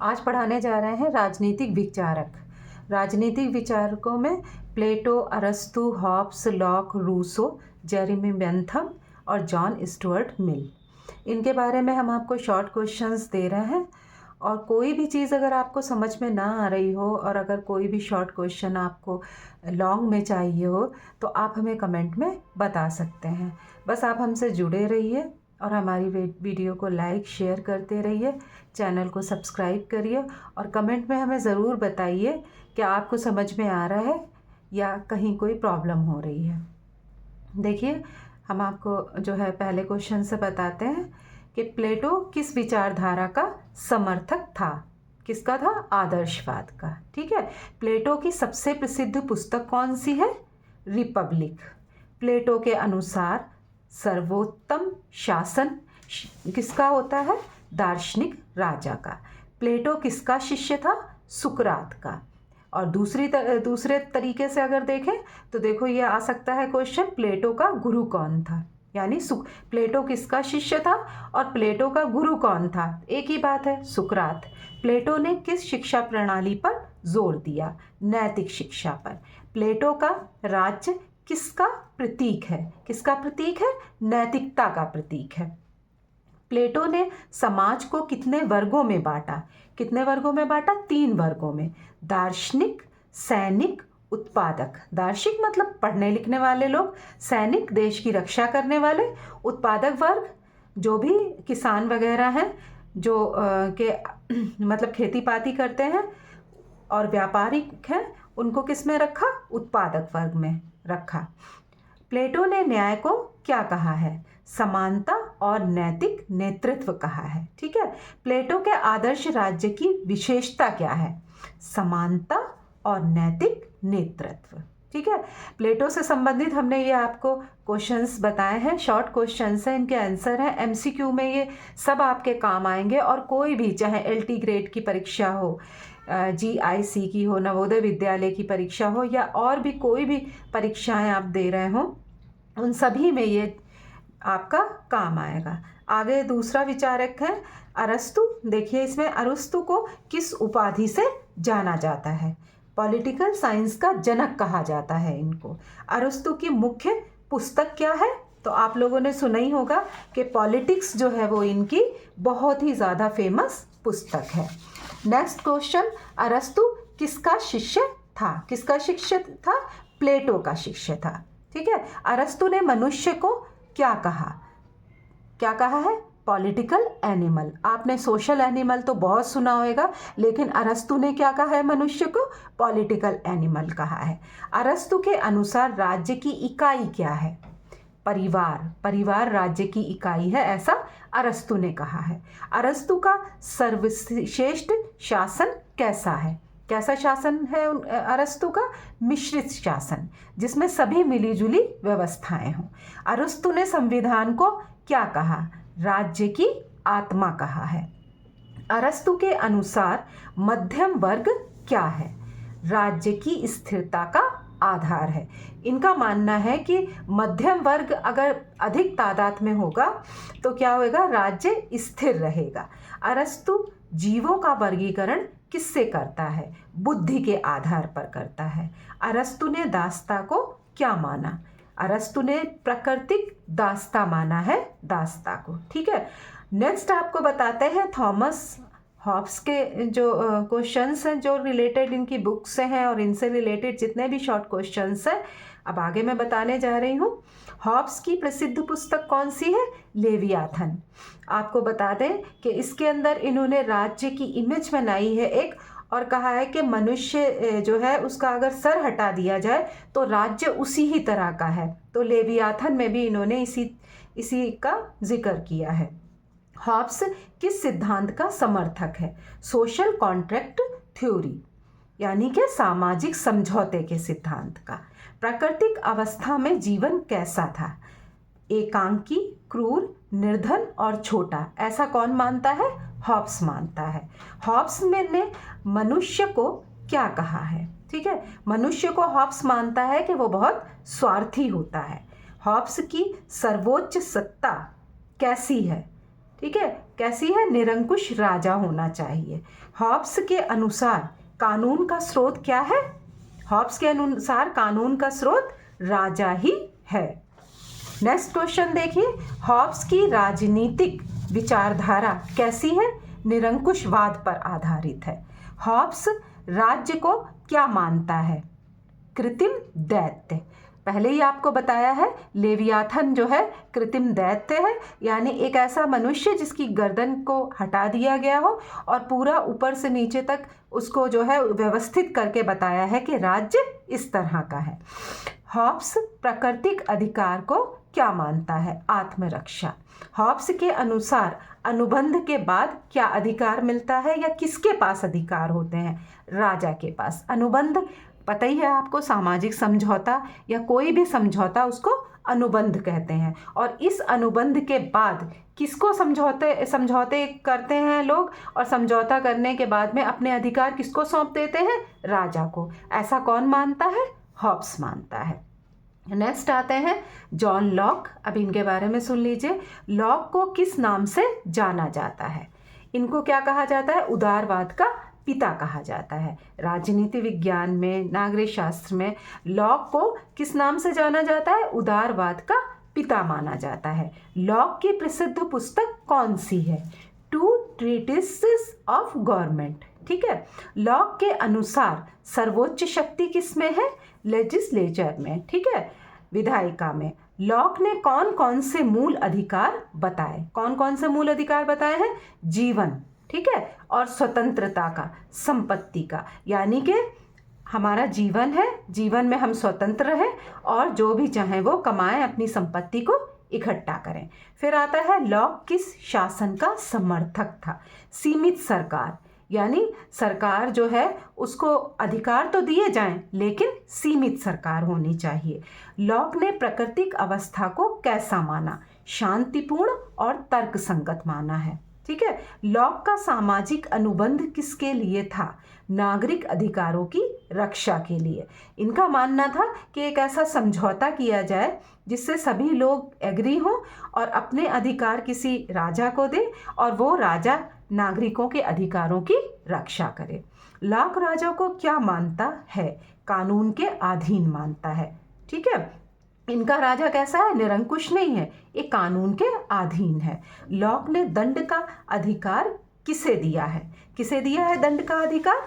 आज पढ़ाने जा रहे हैं राजनीतिक विचारक। राजनीतिक विचारकों में प्लेटो, अरस्तु, Hobbes, Locke, Rousseau, Jeremy Bentham और जॉन स्टुअर्ट मिल। इनके बारे में हम आपको शॉर्ट क्वेश्चंस दे रहे हैं और कोई भी चीज़ अगर आपको समझ में ना आ रही हो और अगर कोई भी शॉर्ट क्वेश्चन आपको लॉन्ग में चाहिए हो तो आप हमें कमेंट में बता सकते हैं। बस आप हमसे जुड़े रहिए और हमारी वीडियो को लाइक शेयर करते रहिए, चैनल को सब्सक्राइब करिए और कमेंट में हमें ज़रूर बताइए कि आपको समझ में आ रहा है या कहीं कोई प्रॉब्लम हो रही है। देखिए, हम आपको जो है पहले क्वेश्चन से बताते हैं कि प्लेटो किस विचारधारा का समर्थक था। किसका था? आदर्शवाद का। ठीक है। प्लेटो की सबसे प्रसिद्ध पुस्तक कौन सी है? रिपब्लिक। प्लेटो के अनुसार सर्वोत्तम शासन किसका होता है? दार्शनिक राजा का। प्लेटो किसका शिष्य था? सुकरात का। और दूसरे तरीके से अगर देखें तो देखो ये आ सकता है क्वेश्चन, प्लेटो का गुरु कौन था? यानी प्लेटो किसका शिष्य था और प्लेटो का गुरु कौन था? एक ही बात है, सुकरात। प्लेटो ने किस शिक्षा प्रणाली पर जोर दिया? नैतिक शिक्षा पर। प्लेटो का राज्य किसका प्रतीक है? किसका प्रतीक है? नैतिकता का प्रतीक है। प्लेटो ने समाज को कितने वर्गों में बांटा? कितने वर्गों में बांटा? 3 वर्गों में। दार्शनिक, सैनिक, उत्पादक। दार्शनिक मतलब पढ़ने लिखने वाले लोग, सैनिक देश की रक्षा करने वाले, उत्पादक वर्ग जो भी किसान वगैरह हैं जो मतलब खेती पाती करते हैं, और व्यापारिक हैं उनको किस में रखा? उत्पादक वर्ग में रखा। प्लेटो ने न्याय को क्या कहा है? समानता और नैतिक नेतृत्व कहा है। ठीक है। प्लेटो के आदर्श राज्य की विशेषता क्या है? समानता और नैतिक नेतृत्व। ठीक है। प्लेटो से संबंधित हमने ये आपको क्वेश्चंस बताए हैं, शॉर्ट क्वेश्चंस हैं, इनके आंसर हैं। एमसीक्यू में ये सब आपके काम आएंगे और कोई भी, चाहे एलटी ग्रेड की परीक्षा हो, जीआईसी की हो, नवोदय विद्यालय की परीक्षा हो या और भी कोई भी परीक्षाएं आप दे रहे हो, उन सभी में ये आपका काम आएगा। आगे दूसरा विचारक है अरस्तु। देखिए, इसमें अरस्तु को किस उपाधि से जाना जाता है? पॉलिटिकल साइंस का जनक कहा जाता है इनको। अरस्तु की मुख्य पुस्तक क्या है? तो आप लोगों ने सुना ही होगा कि पॉलिटिक्स जो है वो इनकी बहुत ही ज़्यादा फेमस पुस्तक है। नेक्स्ट क्वेश्चन, अरस्तु किसका शिष्य था? किसका शिष्य था? प्लेटो का शिष्य था। ठीक है। अरस्तु ने मनुष्य को क्या कहा? क्या कहा है? Political animal. आपने सोशल एनिमल तो बहुत सुना होगा, लेकिन अरस्तु ने क्या कहा है मनुष्य को? पॉलिटिकल एनिमल कहा है। अरस्तु के अनुसार राज्य की इकाई क्या है? परिवार। परिवार राज्य की इकाई है, ऐसा अरस्तु ने कहा है। अरस्तु का सर्वश्रेष्ठ शासन कैसा है? कैसा शासन है अरस्तु का? मिश्रित शासन, जिसमें सभी मिलीजुली व्यवस्थाएं हों। अरस्तु ने संविधान को क्या कहा? राज्य की आत्मा कहा है। अरस्तु के अनुसार मध्यम वर्ग क्या है? राज्य की स्थिरता का आधार है। इनका मानना है कि मध्यम वर्ग अगर अधिक तादाद में होगा तो क्या होगा? राज्य स्थिर रहेगा। अरस्तु जीवों का वर्गीकरण किससे करता है? बुद्धि के आधार पर करता है। अरस्तु ने दास्ता को क्या माना? अरस्तु ने प्राकृतिक दास्ता माना है, दास्ता को। ठीक है। नेक्स्ट आपको बताते हैं थॉमस हॉब्स के जो क्वेश्चंस हैं जो रिलेटेड इनकी बुक से हैं और इनसे रिलेटेड जितने भी शॉर्ट क्वेश्चंस हैं अब आगे मैं बताने जा रही हूँ। हॉब्स की प्रसिद्ध पुस्तक कौन सी है? लेवियाथन। आपको बता दें कि इसके अंदर इन्होंने राज्य की इमेज बनाई है एक, और कहा है कि मनुष्य जो है उसका अगर सर हटा दिया जाए तो राज्य उसी ही तरह का है। तो लेवियाथन में भी इन्होंने इसी का जिक्र किया है। हॉब्स किस सिद्धांत का समर्थक है? सोशल कॉन्ट्रैक्ट थ्योरी, यानी कि सामाजिक समझौते के सिद्धांत का। प्राकृतिक अवस्था में जीवन कैसा था? एकांकी, क्रूर, निर्धन और छोटा, ऐसा कौन मानता है? हॉब्स मानता है। हॉब्स ने मनुष्य को क्या कहा है? ठीक है। मनुष्य को हॉब्स मानता है कि वो बहुत स्वार्थी होता है। हॉब्स की सर्वोच्च सत्ता कैसी है? ठीक है, कैसी है? निरंकुश राजा होना चाहिए। हॉब्स के अनुसार कानून का स्रोत क्या है? हॉब्स के अनुसार कानून का स्रोत राजा ही है। नेक्स्ट क्वेश्चन देखिए, हॉब्स की राजनीतिक विचारधारा कैसी है? निरंकुशवाद पर आधारित है। हॉब्स राज्य को क्या मानता है? कृत्रिम दैत्य। पहले ही आपको बताया है, लेवियाथन जो है कृत्रिम दैत्य है, यानी एक ऐसा मनुष्य जिसकी गर्दन को हटा दिया गया हो और पूरा ऊपर से नीचे तक उसको जो है व्यवस्थित करके बताया है कि राज्य इस तरह का है। हॉब्स प्राकृतिक अधिकार को क्या मानता है? आत्मरक्षा। हॉब्स के अनुसार अनुबंध के बाद क्या अधिकार मिलता है या किसके पास अधिकार होते हैं? राजा के पास। अनुबंध पता ही है आपको, सामाजिक समझौता या कोई भी समझौता उसको अनुबंध कहते हैं। और इस अनुबंध के बाद किसको समझौते करते हैं लोग, और समझौता करने के बाद में अपने अधिकार किसको सौंप देते हैं? राजा को। ऐसा कौन मानता है? हॉब्स मानता है। नेक्स्ट आते हैं जॉन लॉक। अब इनके बारे में सुन लीजिए। लॉक को किस नाम से जाना जाता है? इनको क्या कहा जाता है? उदारवाद का पिता कहा जाता है। राजनीति विज्ञान में, नागरिक शास्त्र में लॉक को किस नाम से जाना जाता है? उदारवाद का पिता माना जाता है। लॉक की प्रसिद्ध पुस्तक कौन सी है? Two treatises of government. ठीक है। लॉक के अनुसार सर्वोच्च शक्ति किस में है? लेजिस्लेचर में। ठीक है, विधायिका में। लॉक ने कौन कौन से मूल अधिकार बताए? कौन कौन से मूल अधिकार बताए हैं? जीवन, ठीक है, और स्वतंत्रता का, संपत्ति का, यानी कि हमारा जीवन है, जीवन में हम स्वतंत्र हैं और जो भी चाहें वो कमाएं, अपनी संपत्ति को इकट्ठा करें। फिर आता है लॉक किस शासन का समर्थक था? सीमित सरकार, यानी सरकार जो है उसको अधिकार तो दिए जाएं लेकिन सीमित सरकार होनी चाहिए। लॉक ने प्राकृतिक अवस्था को कैसा माना? शांतिपूर्ण और तर्कसंगत माना है। ठीक है। लॉक का सामाजिक अनुबंध किसके लिए था? नागरिक अधिकारों की रक्षा के लिए। इनका मानना था कि एक ऐसा समझौता किया जाए जिससे सभी लोग एग्री हों और अपने अधिकार किसी राजा को दे और वो राजा नागरिकों के अधिकारों की रक्षा करे। लॉक राजा को क्या मानता है? कानून के अधीन मानता है। ठीक है, इनका राजा कैसा है? निरंकुश नहीं है, ये कानून के अधीन है। लॉक ने दंड का अधिकार किसे दिया है? किसे दिया है दंड का अधिकार?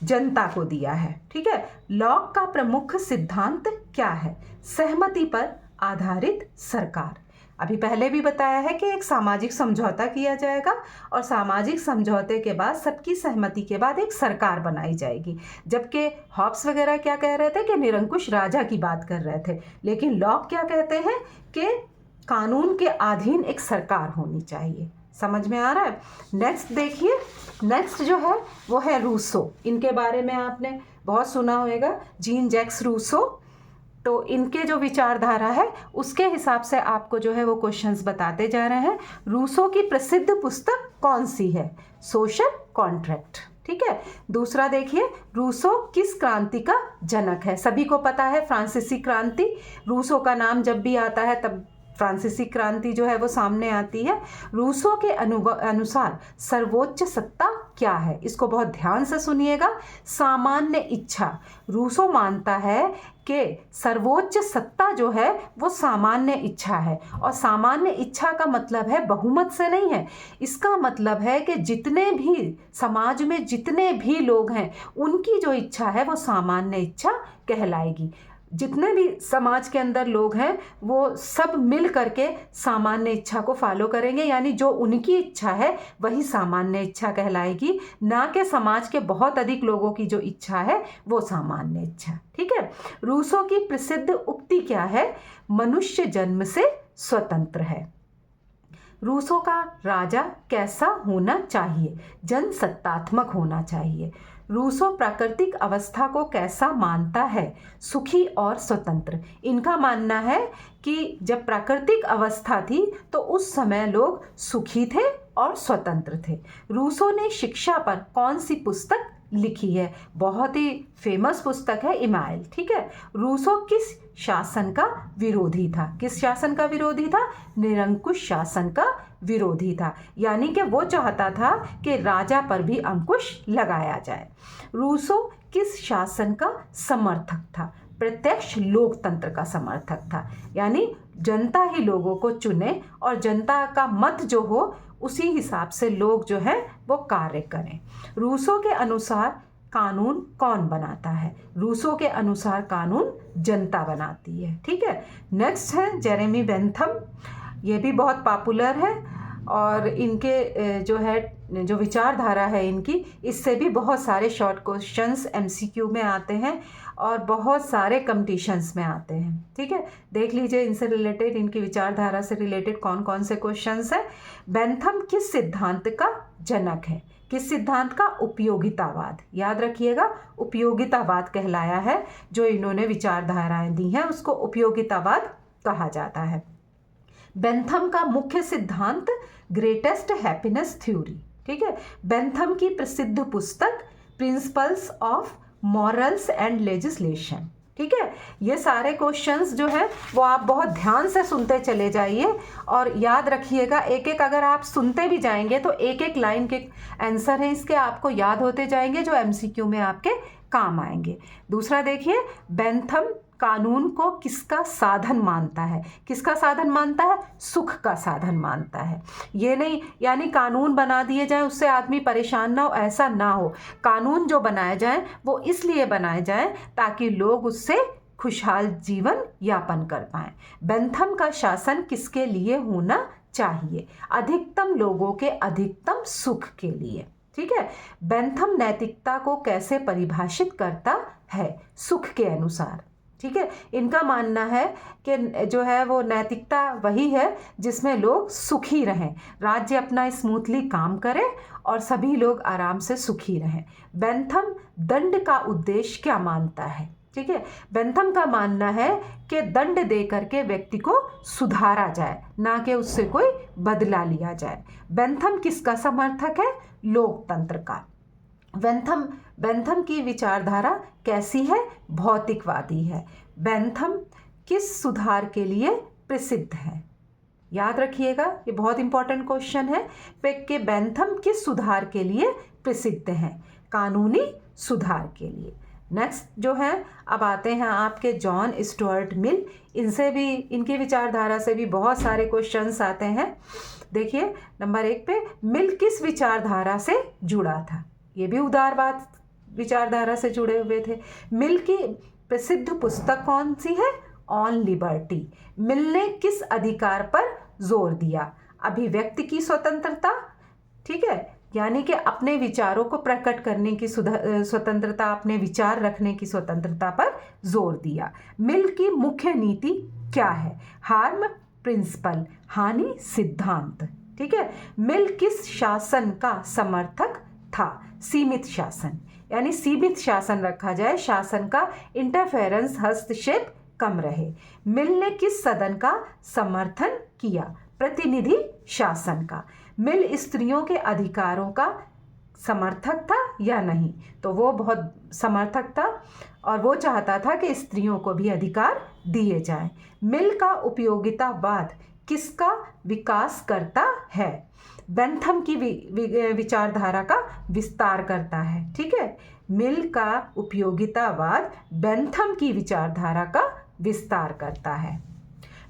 जनता को दिया है। ठीक है। लॉक का प्रमुख सिद्धांत क्या है? सहमति पर आधारित सरकार। अभी पहले भी बताया है कि एक सामाजिक समझौता किया जाएगा और सामाजिक समझौते के बाद सबकी सहमति के बाद एक सरकार बनाई जाएगी। जबकि हॉब्स वगैरह क्या कह रहे थे कि निरंकुश राजा की बात कर रहे थे, लेकिन लॉक क्या कहते हैं कि कानून के अधीन एक सरकार होनी चाहिए। समझ में आ रहा है? नेक्स्ट देखिए, नेक्स्ट जो है वो है रूसो। इनके बारे में आपने बहुत सुना होगा, जीन जैक्स रूसो। तो इनके जो विचारधारा है उसके हिसाब से आपको जो है वो क्वेश्चंस बताते जा रहे हैं। रूसो की प्रसिद्ध पुस्तक कौन सी है? Social contract. ठीक है। दूसरा देखिए, रूसो किस क्रांति का जनक है? सभी को पता है फ्रांसीसी क्रांति। रूसो का नाम जब भी आता है तब फ्रांसीसी क्रांति जो है वो सामने आती है। रूसो के अनुसार सर्वोच्च सत्ता क्या है? इसको बहुत ध्यान से सुनिएगा। सामान्य इच्छा। रूसो मानता है कि सर्वोच्च सत्ता जो है वो सामान्य इच्छा है, और सामान्य इच्छा का मतलब है बहुमत से नहीं है। इसका मतलब है कि जितने भी समाज में जितने भी लोग हैं उनकी जो इच्छा है वो सामान्य इच्छा कहलाएगी। जितने भी समाज के अंदर लोग हैं वो सब मिल करके सामान्य इच्छा को फॉलो करेंगे, यानी जो उनकी इच्छा है वही सामान्य इच्छा कहलाएगी, ना कि समाज के बहुत अधिक लोगों की जो इच्छा है वो सामान्य इच्छा। ठीक है। रूसो की प्रसिद्ध उक्ति क्या है? मनुष्य जन्म से स्वतंत्र है। रूसो का राजा कैसा होना चाहिए? जनसत्तात्मक होना चाहिए। रूसो प्राकृतिक अवस्था को कैसा मानता है? सुखी और स्वतंत्र। इनका मानना है कि जब प्राकृतिक अवस्था थी तो उस समय लोग सुखी थे और स्वतंत्र थे। रूसो ने शिक्षा पर कौन सी पुस्तक लिखी है? बहुत ही फेमस पुस्तक है इमाइल। ठीक है। रूसो किस शासन का विरोधी था? किस शासन का विरोधी था? निरंकुश शासन का विरोधी था, यानी कि वो चाहता था कि राजा पर भी अंकुश लगाया जाए। रूसो किस शासन का समर्थक था? प्रत्यक्ष लोकतंत्र का समर्थक था, यानी जनता ही लोगों को चुने और जनता का मत जो हो उसी हिसाब से लोग जो है वो कार्य करें। रूसो के अनुसार कानून कौन बनाता है? रूसो के अनुसार कानून जनता बनाती है। ठीक है। नेक्स्ट है जेरेमी बेंथम। ये भी बहुत पॉपुलर है और इनके जो विचारधारा है इनकी, इससे भी बहुत सारे शॉर्ट क्वेश्चंस एमसीक्यू में आते हैं और बहुत सारे कंपटीशंस में आते हैं। ठीक है। देख लीजिए इनसे रिलेटेड, इनकी विचारधारा से रिलेटेड कौन कौन से क्वेश्चंस हैं। बेंथम किस सिद्धांत का जनक है? किस सिद्धांत का? उपयोगितावाद। याद रखिएगा, उपयोगितावाद कहलाया है। जो इन्होंने विचारधाराएं दी हैं उसको उपयोगितावाद कहा जाता है। बेंथम का मुख्य सिद्धांत ग्रेटेस्ट हैप्पीनेस थ्योरी। ठीक है। बेंथम की प्रसिद्ध पुस्तक principles of morals and legislation. ठीक है। ये सारे क्वेश्चंस जो है वो आप बहुत ध्यान से सुनते चले जाइए और याद रखिएगा। एक एक अगर आप सुनते भी जाएंगे तो एक एक लाइन के आंसर हैं इसके, आपको याद होते जाएंगे जो एमसीक्यू में आपके काम आएंगे। दूसरा देखिए, बेंथम कानून को किसका साधन मानता है? किसका साधन मानता है? सुख का साधन मानता है। ये नहीं यानी कानून बना दिए जाएं उससे आदमी परेशान ना हो, ऐसा ना हो। कानून जो बनाए जाएं वो इसलिए बनाए जाएं ताकि लोग उससे खुशहाल जीवन यापन कर पाएं। बेंथम का शासन किसके लिए होना चाहिए? अधिकतम लोगों के अधिकतम सुख के लिए। ठीक है। बेंथम नैतिकता को कैसे परिभाषित करता है? सुख के अनुसार। ठीक है। इनका मानना है कि जो है वो नैतिकता वही है जिसमें लोग सुखी रहें, राज्य अपना स्मूथली काम करे और सभी लोग आराम से सुखी रहें। बेंथम दंड का उद्देश्य क्या मानता है? ठीक है। बेंथम का मानना है कि दंड दे करके व्यक्ति को सुधारा जाए, ना कि उससे कोई बदला लिया जाए। बेंथम किसका समर्थक है? लोकतंत्र का। बेंथम की विचारधारा कैसी है? भौतिकवादी है। बेंथम किस सुधार के लिए प्रसिद्ध है? याद रखिएगा, ये बहुत इंपॉर्टेंट क्वेश्चन है कि बेंथम किस सुधार के लिए प्रसिद्ध हैं? कानूनी सुधार के लिए। नेक्स्ट जो है, अब आते हैं आपके जॉन स्टुअर्ट मिल। इनसे भी, इनकी विचारधारा से भी बहुत सारे क्वेश्चंस आते हैं। देखिए नंबर 1 पे, मिल किस विचारधारा से जुड़ा था? ये भी उदारवाद विचारधारा से जुड़े हुए थे। मिल की प्रसिद्ध पुस्तक कौन सी है? On liberty. मिल ने किस अधिकार पर जोर दिया? अभिव्यक्ति की स्वतंत्रता। ठीक है, यानी कि अपने विचारों को प्रकट करने की स्वतंत्रता, अपने विचार रखने की स्वतंत्रता पर जोर दिया। मिल की मुख्य नीति क्या है? हार्म प्रिंसिपल, हानि सिद्धांत। ठीक है। मिल किस शासन का समर्थक था? सीमित शासन, यानी सीमित शासन रखा जाए, शासन का इंटरफेरेंस, हस्तक्षेप कम रहे। मिल ने किस सदन का समर्थन किया? प्रतिनिधि शासन का। मिल स्त्रियों के अधिकारों का समर्थक था या नहीं? तो वो बहुत समर्थक था और वो चाहता था कि स्त्रियों को भी अधिकार दिए जाएं। मिल का उपयोगितावाद किसका विकास करता है? बेंथम की विचारधारा का विस्तार करता है। ठीक है। मिल का उपयोगितावाद बेंथम की विचारधारा का विस्तार करता है।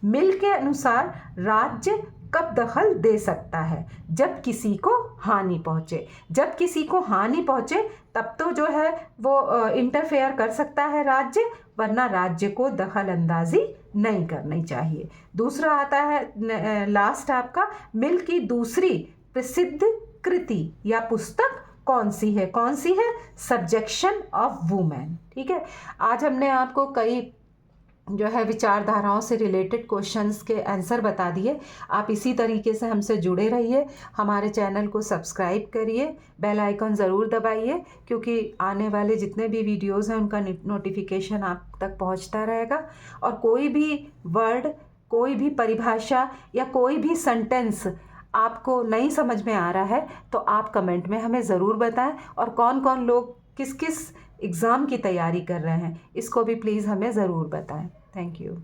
मिल के अनुसार राज्य कब दखल दे सकता है? जब किसी को हानि पहुंचे। जब किसी को हानि पहुंचे तब तो जो है वो इंटरफेयर कर सकता है राज्य, वरना राज्य को दखल अंदाजी नहीं करनी चाहिए। दूसरा आता है लास्ट आपका, मिल की दूसरी प्रसिद्ध कृति या पुस्तक कौन सी है? कौन सी है? Subjection of women. ठीक है। आज हमने आपको कई जो है विचारधाराओं से रिलेटेड क्वेश्चंस के आंसर बता दिए। आप इसी तरीके से हमसे जुड़े रहिए, हमारे चैनल को सब्सक्राइब करिए, बेल आइकन ज़रूर दबाइए, क्योंकि आने वाले जितने भी वीडियोस हैं उनका नोटिफिकेशन आप तक पहुंचता रहेगा। और कोई भी वर्ड, कोई भी परिभाषा या कोई भी सेंटेंस आपको नहीं समझ में आ रहा है तो आप कमेंट में हमें ज़रूर बताएं, और कौन कौन लोग किस किस एग्ज़ाम की तैयारी कर रहे हैं इसको भी प्लीज़ हमें ज़रूर बताएं। Thank you.